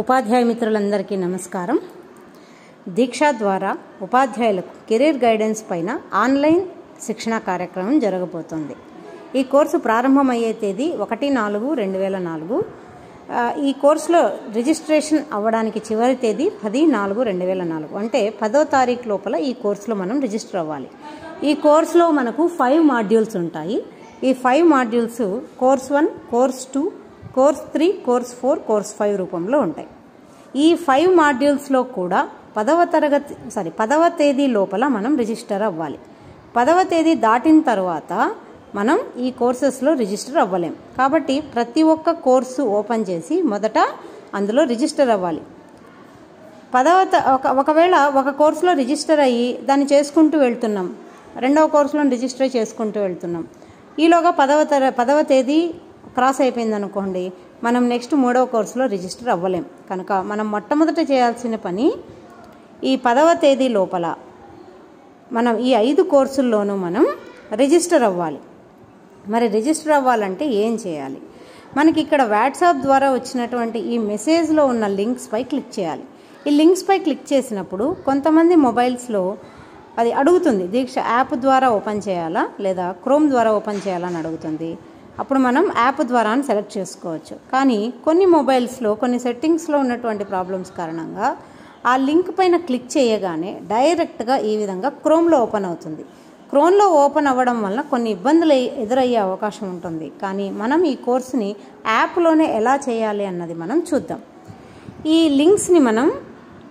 ఉపాధ్యాయ మిత్రులందరికీ నమస్కారం. దీక్ష ద్వారా ఉపాధ్యాయులకు కెరీర్ గైడెన్స్ పైన ఆన్లైన్ శిక్షణ కార్యక్రమం జరగబోతోంది. ఈ కోర్సు ప్రారంభమయ్యే తేదీ 1/4/2004. ఈ కోర్సులో రిజిస్ట్రేషన్ అవ్వడానికి చివరి తేదీ 10/4/2004. అంటే 10వ తారీఖు లోపల ఈ కోర్సులో మనం రిజిస్టర్ అవ్వాలి. ఈ కోర్సులో మనకు 5 మాడ్యూల్స్ ఉంటాయి. ఈ 5 modules course 1, course 2, course 3, course 4, course 5 రూపంలో ఉంటాయి. ఈ 5 మాడ్యూల్స్లో కూడా 10వ తేదీ లోపల మనం రిజిస్టర్ అవ్వాలి. 10వ తేదీ దాటిన తర్వాత మనం ఈ కోర్సెస్లో రిజిస్టర్ అవ్వలేం. కాబట్టి ప్రతి ఒక్క కోర్సు ఓపెన్ చేసి మొదట అందులో రిజిస్టర్ అవ్వాలి. ఒకవేళ ఒక కోర్సులో రిజిస్టర్ అయ్యి దాన్ని చేసుకుంటూ వెళ్తున్నాం, రెండవ కోర్సులో రిజిస్టర్ చేసుకుంటూ వెళ్తున్నాం, ఈలోగా 10వ తేదీ క్రాస్ అయిపోయింది అనుకోండి, మనం నెక్స్ట్ 3వ కోర్సులో రిజిస్టర్ అవ్వలేం. కనుక మనం మొట్టమొదట చేయాల్సిన పని ఈ 10వ తేదీ లోపల మనం ఈ 5 కోర్సుల్లోనూ మనం రిజిస్టర్ అవ్వాలి. మరి రిజిస్టర్ అవ్వాలంటే ఏం చేయాలి? మనకి ఇక్కడ వాట్సాప్ ద్వారా వచ్చినటువంటి ఈ మెసేజ్లో ఉన్న లింక్స్పై క్లిక్ చేయాలి. ఈ లింక్స్పై క్లిక్ చేసినప్పుడు కొంతమంది మొబైల్స్లో అది అడుగుతుంది, దీక్ష యాప్ ద్వారా ఓపెన్ చేయాలా లేదా క్రోమ్ ద్వారా ఓపెన్ చేయాలా అని అడుగుతుంది. అప్పుడు మనం యాప్ ద్వారా సెలెక్ట్ చేసుకోవచ్చు. కానీ కొన్ని మొబైల్స్లో కొన్ని సెట్టింగ్స్లో ఉన్నటువంటి ప్రాబ్లమ్స్ కారణంగా ఆ లింక్ పైన క్లిక్ చేయగానే డైరెక్ట్గా ఈ విధంగా క్రోమ్లో ఓపెన్ అవుతుంది. క్రోమ్లో ఓపెన్ అవ్వడం వలన కొన్ని ఇబ్బందులు ఎదురయ్యే అవకాశం ఉంటుంది. కానీ మనం ఈ కోర్సుని యాప్లోనే ఎలా చేయాలి అన్నది మనం చూద్దాం. ఈ లింక్స్ని మనం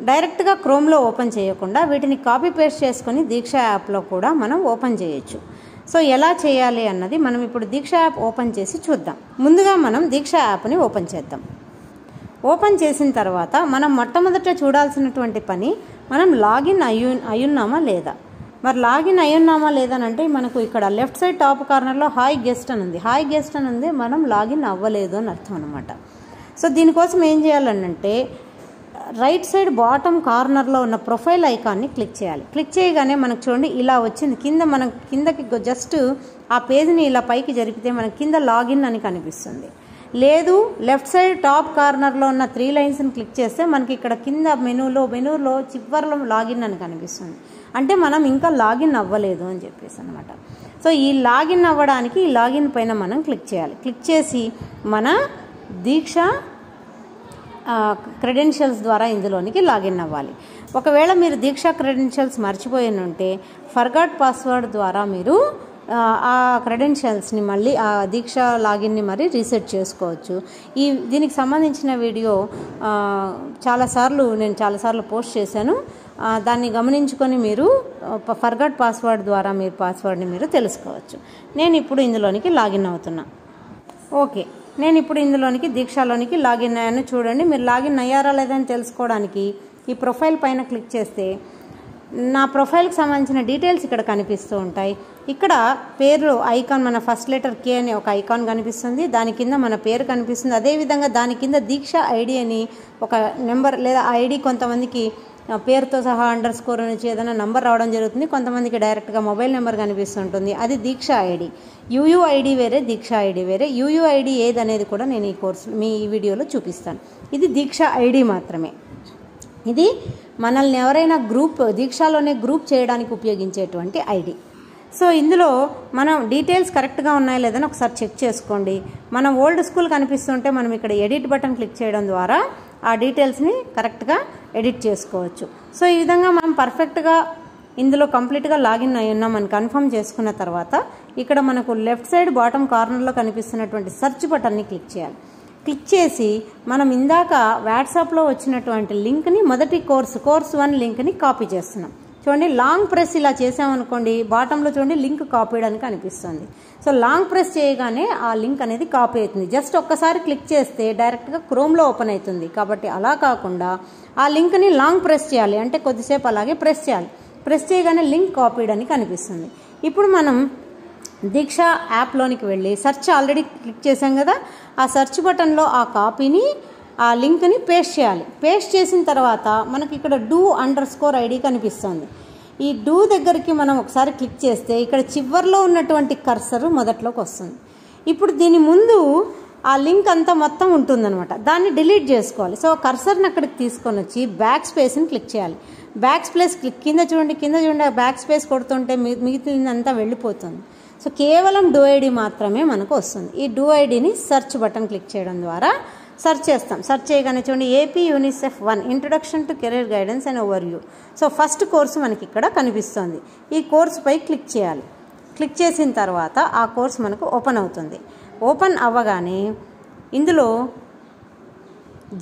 డైరెక్ట్గా క్రోమ్లో ఓపెన్ చేయకుండా వీటిని కాపీ పేస్ట్ చేసుకొని దీక్ష యాప్లో కూడా మనం ఓపెన్ చేయొచ్చు. సో ఎలా చేయాలి అన్నది మనం ఇప్పుడు దీక్ష యాప్ ఓపెన్ చేసి చూద్దాం. ముందుగా మనం దీక్ష యాప్ని ఓపెన్ చేద్దాం. ఓపెన్ చేసిన తర్వాత మనం మొట్టమొదట చూడాల్సినటువంటి పని, మనం లాగిన్ అయ్యున్నామా లేదా. మరి లాగిన్ అయ్యున్నామా లేదనంటే మనకు ఇక్కడ లెఫ్ట్ సైడ్ టాప్ కార్నర్లో హాయ్ గెస్ట్ అని ఉంది. హాయ్ గెస్ట్ అని ఉంది, మనం లాగిన్ అవ్వలేదు అని అర్థం అనమాట. సో దీనికోసం ఏం చేయాలనంటే రైట్ సైడ్ బాటమ్ కార్నర్లో ఉన్న ప్రొఫైల్ ఐకాన్ని క్లిక్ చేయాలి. క్లిక్ చేయగానే మనకు చూడండి ఇలా వచ్చింది. మనం కిందకి జస్ట్ ఆ పేజ్ని ఇలా పైకి జరిపితే మనకి కింద లాగిన్ అని కనిపిస్తుంది. లేదు లెఫ్ట్ సైడ్ టాప్ కార్నర్లో ఉన్న 3 లైన్స్ని క్లిక్ చేస్తే మనకి ఇక్కడ కింద మెనూలో చివర్లో లాగిన్ అని కనిపిస్తుంది. అంటే మనం ఇంకా లాగిన్ అవ్వలేదు అని చెప్పేసి అనమాట. సో ఈ లాగిన్ అవ్వడానికి ఈ లాగిన్ పైన మనం క్లిక్ చేయాలి. క్లిక్ చేసి మన దీక్ష క్రెడెన్షియల్స్ ద్వారా ఇందులోనికి లాగిన్ అవ్వాలి. ఒకవేళ మీరు దీక్ష క్రెడెన్షియల్స్ మర్చిపోయి ఉంటే ఫర్గాట్ పాస్వర్డ్ ద్వారా మీరు ఆ క్రెడెన్షియల్స్ని మళ్ళీ ఆ దీక్ష లాగిన్ని మరి రీసెట్ చేసుకోవచ్చు. దీనికి సంబంధించిన వీడియో నేను చాలాసార్లు పోస్ట్ చేశాను. దాన్ని గమనించుకొని మీరు ఫర్గాట్ పాస్వర్డ్ ద్వారా మీరు పాస్వర్డ్ని మీరు తెలుసుకోవచ్చు. నేను ఇప్పుడు ఇందులోనికి లాగిన్ అవుతున్నా. ఓకే, నేను ఇప్పుడు ఇందులోనికి దీక్షలోనికి లాగిన్ అయ్యాను. చూడండి, మీరు లాగిన్ అయ్యారా లేదని తెలుసుకోవడానికి ఈ ప్రొఫైల్ పైన క్లిక్ చేస్తే నా ప్రొఫైల్కి సంబంధించిన డీటెయిల్స్ ఇక్కడ కనిపిస్తూ ఉంటాయి. ఇక్కడ పేరు ఐకాన్, మన ఫస్ట్ లెటర్ కే అనే ఒక ఐకాన్ కనిపిస్తుంది. దాని కింద మన పేరు కనిపిస్తుంది. అదేవిధంగా దాని కింద దీక్ష ఐడి అని ఒక నెంబర్ లేదా ఐడి, కొంతమందికి పేరుతో సహా అండర్స్కోర్ నుంచి ఏదైనా నంబర్ రావడం జరుగుతుంది. కొంతమందికి డైరెక్ట్గా మొబైల్ నెంబర్ కనిపిస్తుంటుంది. అది దీక్ష ఐడి. యూయూఐడి వేరే, దీక్ష ఐడి వేరే. యూయూఐడి ఏదనేది కూడా నేను ఈ వీడియోలో చూపిస్తాను. ఇది దీక్ష ఐడి మాత్రమే. ఇది మనల్ని ఎవరైనా దీక్షలోనే గ్రూప్ చేయడానికి ఉపయోగించేటువంటి ఐడి. సో ఇందులో మనం డీటెయిల్స్ కరెక్ట్గా ఉన్నాయా లేదని ఒకసారి చెక్ చేసుకోండి. మనం ఓల్డ్ స్కూల్ కనిపిస్తుంటే మనం ఇక్కడ ఎడిట్ బటన్ క్లిక్ చేయడం ద్వారా ఆ డీటెయిల్స్ని కరెక్ట్గా ఎడిట్ చేసుకోవచ్చు. సో ఈ విధంగా మనం పర్ఫెక్ట్గా ఇందులో కంప్లీట్గా లాగిన్ అయి ఉన్నామని కన్ఫర్మ్ చేసుకున్న తర్వాత ఇక్కడ మనకు లెఫ్ట్ సైడ్ బాటమ్ కార్నర్లో కనిపిస్తున్నటువంటి సెర్చ్ బటన్ని క్లిక్ చేయాలి. క్లిక్ చేసి మనం ఇందాక వాట్సాప్లో వచ్చినటువంటి లింక్ని మొదటి కోర్స్ 1 లింక్ని కాపీ చేస్తున్నాం. చూడండి, లాంగ్ ప్రెస్ ఇలా చేసామనుకోండి, బాటంలో చూడండి లింక్ కాపీడ్ అని కనిపిస్తుంది. సో లాంగ్ ప్రెస్ చేయగానే ఆ లింక్ అనేది కాపీ అవుతుంది. జస్ట్ ఒక్కసారి క్లిక్ చేస్తే డైరెక్ట్గా క్రోమ్లో ఓపెన్ అవుతుంది. కాబట్టి అలా కాకుండా ఆ లింక్ని లాంగ్ ప్రెస్ చేయాలి. అంటే కొద్దిసేపు అలాగే ప్రెస్ చేయాలి. ప్రెస్ చేయగానే లింక్ కాపీడ్ అని కనిపిస్తుంది. ఇప్పుడు మనం దీక్ష యాప్లోనికి వెళ్ళి సెర్చ్ ఆల్రెడీ క్లిక్ చేసాం కదా, ఆ సెర్చ్ బటన్లో ఆ లింక్ని పేస్ట్ చేయాలి. పేస్ట్ చేసిన తర్వాత మనకి ఇక్కడ do_ID కనిపిస్తుంది. ఈ డూ దగ్గరికి మనం ఒకసారి క్లిక్ చేస్తే ఇక్కడ చివర్లో ఉన్నటువంటి కర్సర్ మొదట్లోకి వస్తుంది. ఇప్పుడు దీని ముందు ఆ లింక్ అంతా మొత్తం ఉంటుందన్నమాట. దాన్ని డిలీట్ చేసుకోవాలి. సో కర్సర్ని అక్కడికి తీసుకొని వచ్చి బ్యాక్ స్పేస్ని క్లిక్ చేయాలి. బ్యాక్ స్పేస్ క్లిక్ కింద చూడండి బ్యాక్ స్పేస్ కొడుతుంటే మిగతాదంతా వెళ్ళిపోతుంది. సో కేవలం డూ ఐడి మాత్రమే మనకు వస్తుంది. ఈ డూ ఐడిని సెర్చ్ బటన్ క్లిక్ చేయడం ద్వారా సెర్చ్ చేస్తాం. సెర్చ్ చేయగానే చూడండి AP UNICEF 1 introduction to career guidance and over view. So first course మనకి ఇక్కడ కనిపిస్తుంది. ఈ కోర్సుపై క్లిక్ చేయాలి. క్లిక్ చేసిన తర్వాత ఆ కోర్స్ మనకు ఓపెన్ అవుతుంది. ఓపెన్ అవ్వగానే ఇందులో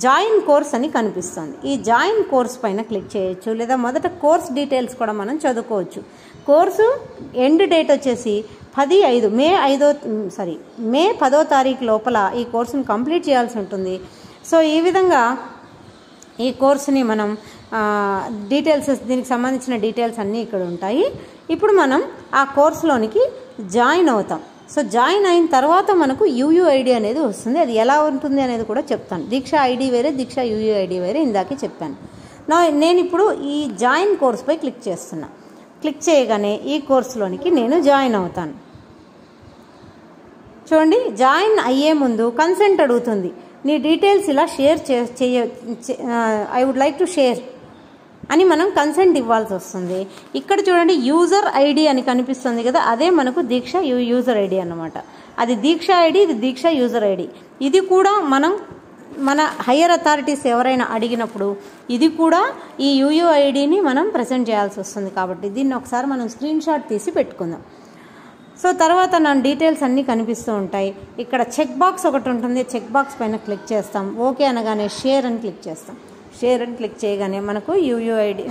జాయిన్ కోర్స్ అని కనిపిస్తుంది. ఈ జాయిన్ కోర్స్ పైన క్లిక్ చేయొచ్చు, లేదా మొదట కోర్స్ డీటెయిల్స్ కూడా మనం చదువుకోవచ్చు. కోర్సు ఎండ్ డేట్ వచ్చేసి మే 10వ తారీఖు లోపల ఈ కోర్సును కంప్లీట్ చేయాల్సి ఉంటుంది. సో ఈ విధంగా ఈ కోర్సుని మనం డీటెయిల్స్, దీనికి సంబంధించిన డీటెయిల్స్ అన్నీ ఇక్కడ ఉంటాయి. ఇప్పుడు మనం ఆ కోర్సులోనికి జాయిన్ అవుతాం. సో జాయిన్ అయిన తర్వాత మనకు యూయూఐడి అనేది వస్తుంది. అది ఎలా ఉంటుంది అనేది కూడా చెప్తాను. దీక్ష ఐడి వేరే, దీక్ష యూయూఐడి వేరే, ఇందాకే చెప్పాను. నేను ఇప్పుడు ఈ జాయిన్ కోర్సుపై క్లిక్ చేస్తున్నా. క్లిక్ చేయగానే ఈ కోర్సులోనికి నేను జాయిన్ అవుతాను. చూడండి, జాయిన్ అయ్యే ముందు కన్సెంట్ అడుగుతుంది. నీ డీటెయిల్స్ ఇలా share I would like to share అని మనం కన్సెంట్ ఇవ్వాల్సి వస్తుంది. ఇక్కడ చూడండి యూజర్ ఐడి అని కనిపిస్తుంది కదా, అదే మనకు దీక్ష యూజర్ ఐడి అన్నమాట. అది దీక్ష ఐడి, ఇది దీక్ష యూజర్ ఐడి. ఇది కూడా మన హయ్యర్ అథారిటీస్ ఎవరైనా అడిగినప్పుడు ఇది కూడా ఈ యూయూఐడిని మనం ప్రజెంట్ చేయాల్సి వస్తుంది. కాబట్టి దీన్ని ఒకసారి మనం స్క్రీన్ షాట్ తీసి పెట్టుకుందాం. సో తర్వాత నా డీటెయిల్స్ అన్నీ కనిపిస్తూ ఉంటాయి. ఇక్కడ చెక్ బాక్స్ ఒకటి ఉంటుంది. చెక్ బాక్స్ పైన క్లిక్ చేస్తాం. ఓకే అనగానే షేర్ అని క్లిక్ చేస్తాం. షేర్ అని క్లిక్ చేయగానే మనకు యూయూఐడి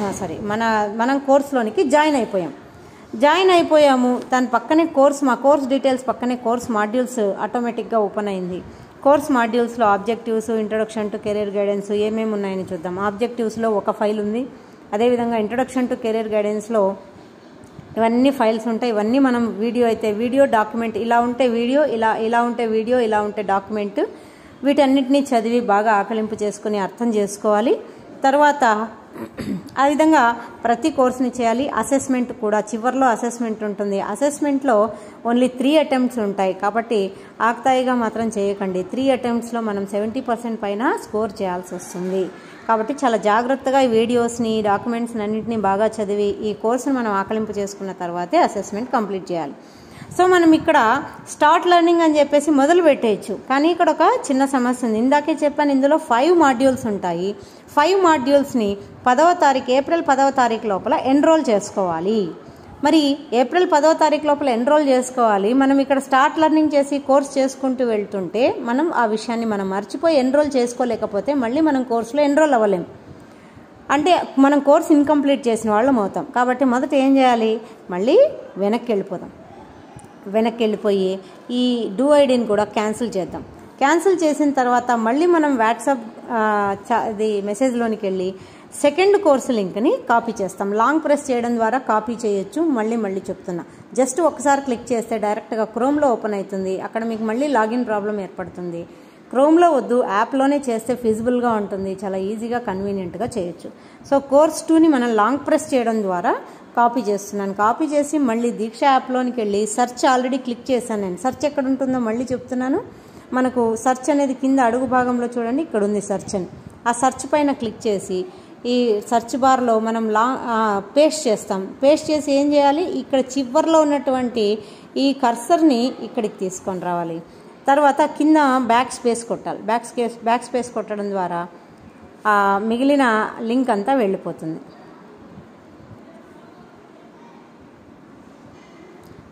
మనం కోర్సులోనికి జాయిన్ అయిపోయాము. దాని పక్కనే మా కోర్స్ డీటెయిల్స్ పక్కనే కోర్స్ మాడ్యూల్స్ ఆటోమేటిక్గా ఓపెన్ అయింది. కోర్స్ మాడ్యూల్స్లో objectives, introduction to career guidance ఏమేమి ఉన్నాయని చూద్దాం. ఆబ్జెక్టివ్స్లో ఒక ఫైల్ ఉంది. అదేవిధంగా ఇంట్రొడక్షన్ టు కెరీర్ గైడెన్స్లో ఇవన్నీ ఫైల్స్ ఉంటాయి. ఇవన్నీ మనం వీడియో అయితే వీడియో, డాక్యుమెంట్ ఇలా ఉంటే వీడియో, ఇలా ఉంటే వీడియో, ఇలా ఉంటే డాక్యుమెంట్, వీటన్నిటినీ చదివి బాగా ఆకలింపు చేసుకుని అర్థం చేసుకోవాలి. తర్వాత ఆ విధంగా ప్రతి కోర్సుని చేయాలి. అసెస్మెంట్ కూడా చివరిలో అసెస్మెంట్ ఉంటుంది. అసెస్మెంట్లో ఓన్లీ 3 అటెంప్ట్స్ ఉంటాయి. కాబట్టి ఆక్తాయిగా మాత్రం చేయకండి. 3 అటెంప్ట్స్లో మనం 70% పైన స్కోర్ చేయాల్సి వస్తుంది. కాబట్టి చాలా జాగ్రత్తగా ఈ వీడియోస్ని, డాక్యుమెంట్స్ని అన్నింటినీ బాగా చదివి ఈ కోర్సును మనం ఆకలింపు చేసుకున్న తర్వాతే అసెస్మెంట్ కంప్లీట్ చేయాలి. సో మనం ఇక్కడ స్టార్ట్ లెర్నింగ్ అని చెప్పేసి మొదలు పెట్టేయచ్చు. కానీ ఇక్కడ ఒక చిన్న సమస్య ఉంది. ఇందాకే చెప్పాను, ఇందులో 5 మాడ్యూల్స్ ఉంటాయి. 5 మాడ్యూల్స్ని ఏప్రిల్ 10వ తారీఖు లోపల ఎన్రోల్ చేసుకోవాలి. మరి ఏప్రిల్ 10వ తారీఖు లోపల ఎన్రోల్ చేసుకోవాలి. మనం ఇక్కడ స్టార్ట్ లెర్నింగ్ చేసి కోర్స్ చేసుకుంటూ వెళ్తుంటే మనం ఆ విషయాన్ని మనం మర్చిపోయి ఎన్రోల్ చేసుకోలేకపోతే మళ్ళీ మనం కోర్సులో ఎన్రోల్ అవ్వలేం. అంటే మనం కోర్స్ ఇన్కంప్లీట్ చేసిన వాళ్ళం అవుతాం. కాబట్టి మొదట ఏం చేయాలి, మళ్ళీ వెనక్కి వెళ్ళిపోయి ఈ డూ ఐడిని కూడా క్యాన్సిల్ చేద్దాం. క్యాన్సిల్ చేసిన తర్వాత మళ్ళీ మనం వాట్సాప్ మెసేజ్లోనికి వెళ్ళి సెకండ్ కోర్సు లింక్ని కాపీ చేస్తాం. లాంగ్ ప్రెస్ చేయడం ద్వారా కాపీ చేయొచ్చు. మళ్ళీ చెప్తున్నా, జస్ట్ ఒకసారి క్లిక్ చేస్తే డైరెక్ట్గా క్రోమ్లో ఓపెన్ అవుతుంది. అక్కడ మీకు మళ్ళీ లాగిన్ ప్రాబ్లం ఏర్పడుతుంది. క్రోమ్లో వద్దు, యాప్లోనే చేస్తే ఫిజిబుల్గా ఉంటుంది. చాలా ఈజీగా కన్వీనియంట్గా చేయొచ్చు. సో కోర్స్ 2ని మనం లాంగ్ ప్రెస్ చేయడం ద్వారా కాపీ చేస్తున్నాను. కాపీ చేసి మళ్ళీ దీక్ష యాప్లోనికి వెళ్ళి సెర్చ్ ఆల్రెడీ క్లిక్ చేశాను నేను. సెర్చ్ ఎక్కడ ఉంటుందో మళ్ళీ చెప్తున్నాను. మనకు సెర్చ్ అనేది కింద అడుగు భాగంలో చూడండి, ఇక్కడ ఉంది సెర్చ్ అని. ఆ సెర్చ్ పైన క్లిక్ చేసి ఈ సెర్చ్ బార్లో మనం పేస్ట్ చేస్తాం. పేస్ట్ చేసి ఏం చేయాలి, ఇక్కడ చివర్లో ఉన్నటువంటి ఈ కర్సర్ని ఇక్కడికి తీసుకొని రావాలి. తర్వాత కింద బ్యాక్ స్పేస్ కొట్టాలి. బ్యాక్ స్పేస్ కొట్టడం ద్వారా మిగిలిన లింక్ అంతా వెళ్ళిపోతుంది.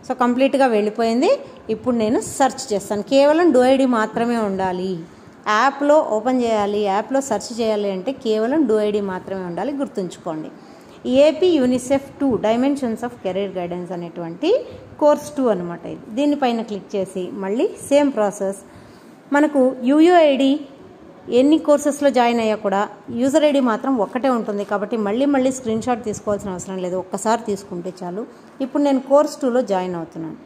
సో కంప్లీట్గా వెళ్ళిపోయింది. ఇప్పుడు నేను సెర్చ్ చేస్తాను. కేవలం డూ ఐడి మాత్రమే ఉండాలి. యాప్లో ఓపెన్ చేయాలి, యాప్లో సెర్చ్ చేయాలి అంటే కేవలం డూ ఐడి మాత్రమే ఉండాలి. గుర్తుంచుకోండి. AP UNICEF 2 dimensions of career guidance అనేటువంటి కోర్స్ 2 అనమాట ఇది. దీనిపైన క్లిక్ చేసి మళ్ళీ సేమ్ ప్రాసెస్. మనకు యూయూఐడి ఎన్ని కోర్సెస్లో జాయిన్ అయ్యా కూడా యూజర్ ఐడి మాత్రం ఒక్కటే ఉంటుంది. కాబట్టి మళ్ళీ స్క్రీన్ షాట్ తీసుకోవాల్సిన అవసరం లేదు, ఒక్కసారి తీసుకుంటే చాలు. ఇప్పుడు నేను కోర్స్ 2లో జాయిన్ అవుతున్నాను.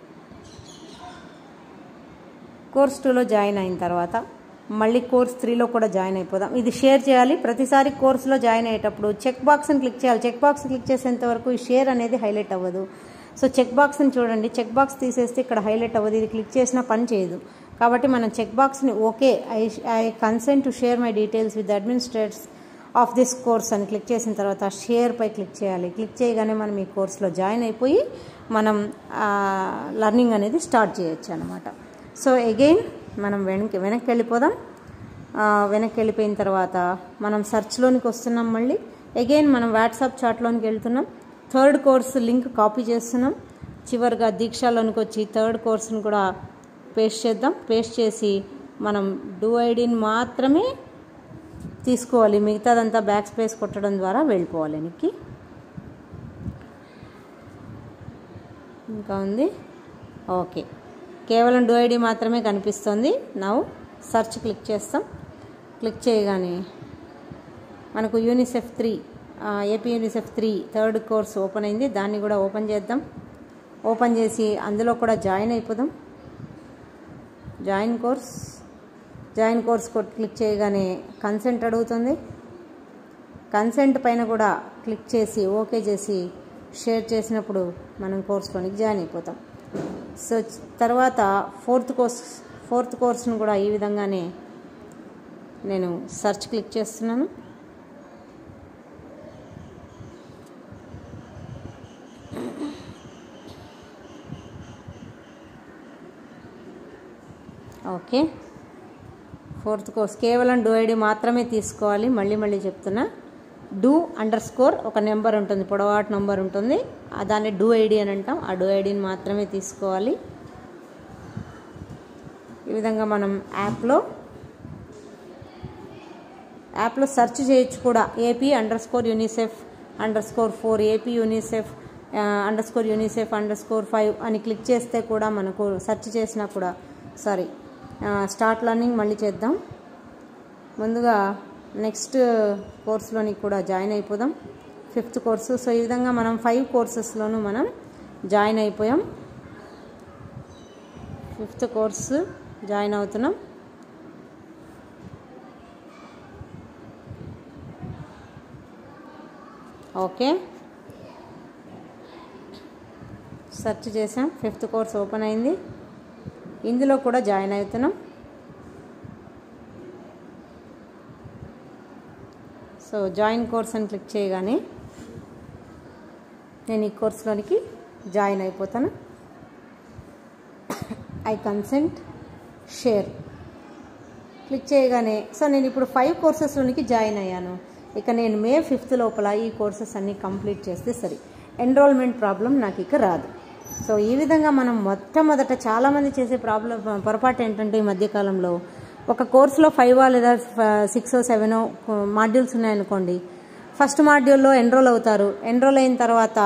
కోర్స్ 2లో జాయిన్ అయిన తర్వాత మళ్ళీ కోర్స్ 3లో కూడా జాయిన్ అయిపోదాం. ఇది షేర్ చేయాలి. ప్రతిసారి కోర్సులో జాయిన్ అయ్యేటప్పుడు చెక్ బాక్స్ని క్లిక్ చేయాలి. చెక్ బాక్స్ క్లిక్ చేసేంత వరకు ఈ షేర్ అనేది హైలైట్ అవ్వదు. సో చెక్ బాక్స్ని చూడండి, చెక్ బాక్స్ తీసేస్తే ఇక్కడ హైలైట్ అవ్వదు. ఇది క్లిక్ చేసినా పని చేయదు. కాబట్టి మనం చెక్ బాక్స్ని okay I consent to share my details with administrators of this course అని క్లిక్ చేసిన తర్వాత షేర్పై క్లిక్ చేయాలి. క్లిక్ చేయగానే మనం ఈ కోర్సులో జాయిన్ అయిపోయి మనం లర్నింగ్ అనేది స్టార్ట్ చేయొచ్చు అనమాట. సో అగైన్ మనం వెనక్కి వెళ్ళిపోదాం. వెనక్కి వెళ్ళిపోయిన తర్వాత మనం సెర్చ్లోనికి వస్తున్నాం. మళ్ళీ అగైన్ మనం వాట్సాప్ చాట్లోనికి వెళ్తున్నాం. థర్డ్ కోర్సు లింక్ కాపీ చేస్తున్నాం. చివరిగా దీక్షలోనికి వచ్చి థర్డ్ కోర్సును కూడా పేస్ట్ చేద్దాం. పేస్ట్ చేసి మనం డూ ఐడిని మాత్రమే తీసుకోవాలి, మిగతాదంతా బ్యాక్ స్పేస్ కొట్టడం ద్వారా వెళ్ళిపోవాలి వెనక్కి. ఇంకా ఉంది, ఓకే, కేవలం డూ ఐడి మాత్రమే కనిపిస్తుంది. నౌ సర్చ్ క్లిక్ చేస్తాం. క్లిక్ చేయగానే మనకు UNICEF 3 AP UNICEF 3 third course open అయింది. దాన్ని కూడా ఓపెన్ చేద్దాం. ఓపెన్ చేసి అందులో కూడా జాయిన్ అయిపోదాం. జాయిన్ కోర్స్ క్లిక్ చేయగానే కన్సెంట్ అడుగుతుంది. కన్సెంట్ పైన కూడా క్లిక్ చేసి ఓకే చేసి షేర్ చేసినప్పుడు మనం కోర్సులోనికి జాయిన్ అయిపోతాం. సో తర్వాత ఫోర్త్ కోర్స్ను కూడా ఈ విధంగానే నేను సెర్చ్ క్లిక్ చేస్తున్నాను. ఓకే, ఫోర్త్ కోర్స్ కేవలం డూ ఐడి మాత్రమే తీసుకోవాలి. మళ్ళీ చెప్తున్నా, డూ _ ఒక నెంబర్ ఉంటుంది, పొడవాటి నెంబర్ ఉంటుంది, దాన్ని డూ ఐడి అని అంటాం. ఆ డూ ఐడిని మాత్రమే తీసుకోవాలి. ఈ విధంగా మనం యాప్లో సెర్చ్ చేయొచ్చు కూడా. AP _UNICEF_4 AP UNICEF _UNICEF_5 అని క్లిక్ చేస్తే కూడా మనకు సెర్చ్ చేసినా కూడా స్టార్ట్ లర్నింగ్ మళ్ళీ చేద్దాం. ముందుగా నెక్స్ట్ కోర్సులోని కూడా జాయిన్ అయిపోదాం, 5th కోర్సు. సో ఈ విధంగా మనం 5 కోర్సెస్లోనూ మనం జాయిన్ అయిపోయాం. 5th కోర్సు జాయిన్ అవుతున్నాం. ఓకే, సెర్చ్ చేసాం. 5th కోర్స్ ఓపెన్ అయింది. ఇందులో కూడా జాయిన్ అవుతున్నాం. సో జాయిన్ కోర్స్ అని క్లిక్ చేయగానే నేను ఈ కోర్సులోనికి జాయిన్ అయిపోతాను. ఐ కన్సెంట్ షేర్ క్లిక్ చేయగానే నేను ఇప్పుడు 5 కోర్సెస్లోనికి జాయిన్ అయ్యాను. ఇక నేను May 5th లోపల ఈ కోర్సెస్ అన్నీ కంప్లీట్ చేస్తే సరే ఎన్రోల్మెంట్ ప్రాబ్లం నాకు ఇక రాదు. సో ఈ విధంగా మనం మొట్టమొదట చాలామంది చేసే పొరపాటు ఏంటంటే ఈ మధ్యకాలంలో ఒక కోర్సులో 5 లేదా 6 7 మాడ్యూల్స్ ఉన్నాయనుకోండి. ఫస్ట్ మాడ్యూల్లో ఎన్రోల్ అవుతారు. ఎన్రోల్ అయిన తర్వాత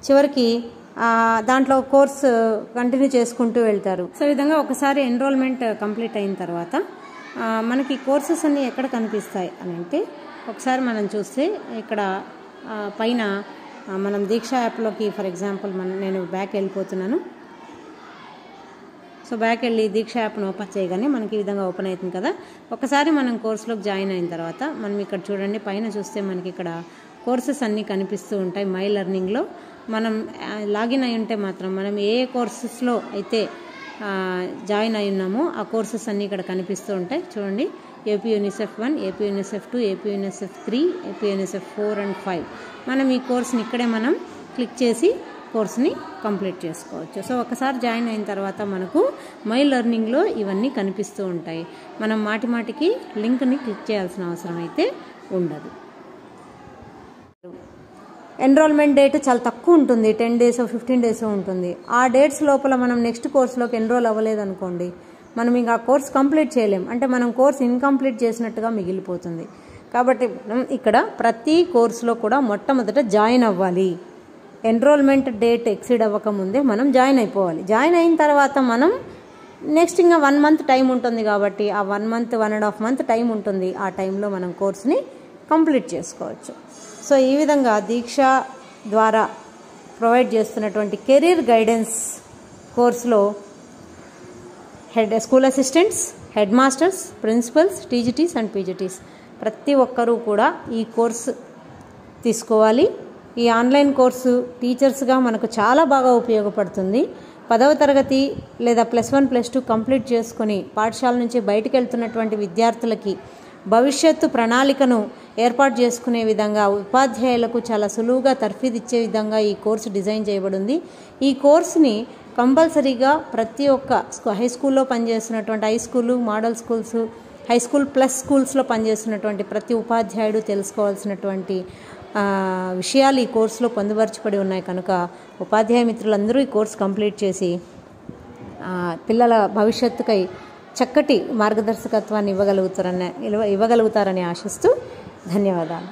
చివరికి దాంట్లో కోర్సు కంటిన్యూ చేసుకుంటూ వెళ్తారు. సో ఈ విధంగా ఒకసారి ఎన్రోల్మెంట్ కంప్లీట్ అయిన తర్వాత మనకి కోర్సెస్ అన్నీ ఎక్కడ కనిపిస్తాయి అని అంటే ఒకసారి మనం చూస్తే ఇక్కడ పైన మనం దీక్ష యాప్లోకి ఫర్ ఎగ్జాంపుల్ నేను బ్యాక్ వెళ్ళిపోతున్నాను. సో బ్యాక్ వెళ్ళి దీక్ష యాప్ను ఓపెన్ చేయగానే మనకి ఈ విధంగా ఓపెన్ అవుతుంది కదా. ఒకసారి మనం కోర్సులోకి జాయిన్ అయిన తర్వాత మనం ఇక్కడ చూడండి, పైన చూస్తే మనకి ఇక్కడ కోర్సెస్ అన్నీ కనిపిస్తూ ఉంటాయి. మై లెర్నింగ్లో మనం లాగిన్ అయి ఉంటే మాత్రం మనం ఏ కోర్సెస్లో అయితే జాయిన్ అయి ఉన్నామో ఆ కోర్సెస్ అన్నీ ఇక్కడ కనిపిస్తూ ఉంటాయి. చూడండి, AP UNICEF 1, AP UNICEF 2, AP UNICEF 3, AP UNICEF 4 and 5. మనం ఈ కోర్సుని ఇక్కడే మనం క్లిక్ చేసి కోర్సుని కంప్లీట్ చేసుకోవచ్చు. సో ఒకసారి జాయిన్ అయిన తర్వాత మనకు మై లెర్నింగ్లో ఇవన్నీ కనిపిస్తూ ఉంటాయి. మనం మాటికి లింక్ని క్లిక్ చేయాల్సిన అవసరం అయితే ఉండదు. ఎన్రోల్మెంట్ డేట్ చాలా తక్కువ ఉంటుంది, 10 days 15 days ఉంటుంది. ఆ డేట్స్ లోపల మనం నెక్స్ట్ కోర్సులోకి ఎన్రోల్ అవ్వలేదనుకోండి, మనం ఇంకా ఆ కోర్స్ కంప్లీట్ చేయలేం. అంటే మనం కోర్స్ ఇన్కంప్లీట్ చేసినట్టుగా మిగిలిపోతుంది. కాబట్టి మనం ఇక్కడ ప్రతి కోర్సులో కూడా మొట్టమొదట జాయిన్ అవ్వాలి. ఎన్రోల్మెంట్ డేట్ ఎక్సీడ్ అవ్వకముందే మనం జాయిన్ అయిపోవాలి. జాయిన్ అయిన తర్వాత మనం నెక్స్ట్ ఇంకా 1 month టైం ఉంటుంది కాబట్టి ఆ 1 month 1.5 month టైం ఉంటుంది. ఆ టైంలో మనం కోర్సుని కంప్లీట్ చేసుకోవచ్చు. సో ఈ విధంగా దీక్ష ద్వారా ప్రొవైడ్ చేస్తున్నటువంటి కెరీర్ గైడెన్స్ కోర్సులో school assistants, head masters, principals, TGTs and PGTs ప్రతి ఒక్కరూ కూడా ఈ కోర్సు తీసుకోవాలి. ఈ ఆన్లైన్ కోర్సు టీచర్స్గా మనకు చాలా బాగా ఉపయోగపడుతుంది. 10వ తరగతి లేదా +1 +2 కంప్లీట్ చేసుకొని పాఠశాల నుంచి బయటికి వెళ్తున్నటువంటి విద్యార్థులకి భవిష్యత్తు ప్రణాళికను ఏర్పాటు చేసుకునే విధంగా ఉపాధ్యాయులకు చాలా సులువుగా తర్ఫీదు ఇచ్చే విధంగా ఈ కోర్సు డిజైన్ చేయబడింది. ఈ కోర్సుని కంపల్సరీగా ప్రతి ఒక్క హై స్కూల్లో పనిచేస్తున్నటువంటి high school, model schools, high school plus స్కూల్స్లో పనిచేస్తున్నటువంటి ప్రతి ఉపాధ్యాయుడు తెలుసుకోవాల్సినటువంటి విషయాలు ఈ కోర్సులో పొందుపరచబడి ఉన్నాయి కనుక ఉపాధ్యాయ మిత్రులందరూ ఈ కోర్సు కంప్లీట్ చేసి పిల్లల భవిష్యత్తుకై చక్కటి మార్గదర్శకత్వాన్ని ఇవ్వగలుగుతారని ఆశిస్తూ ధన్యవాదాలు.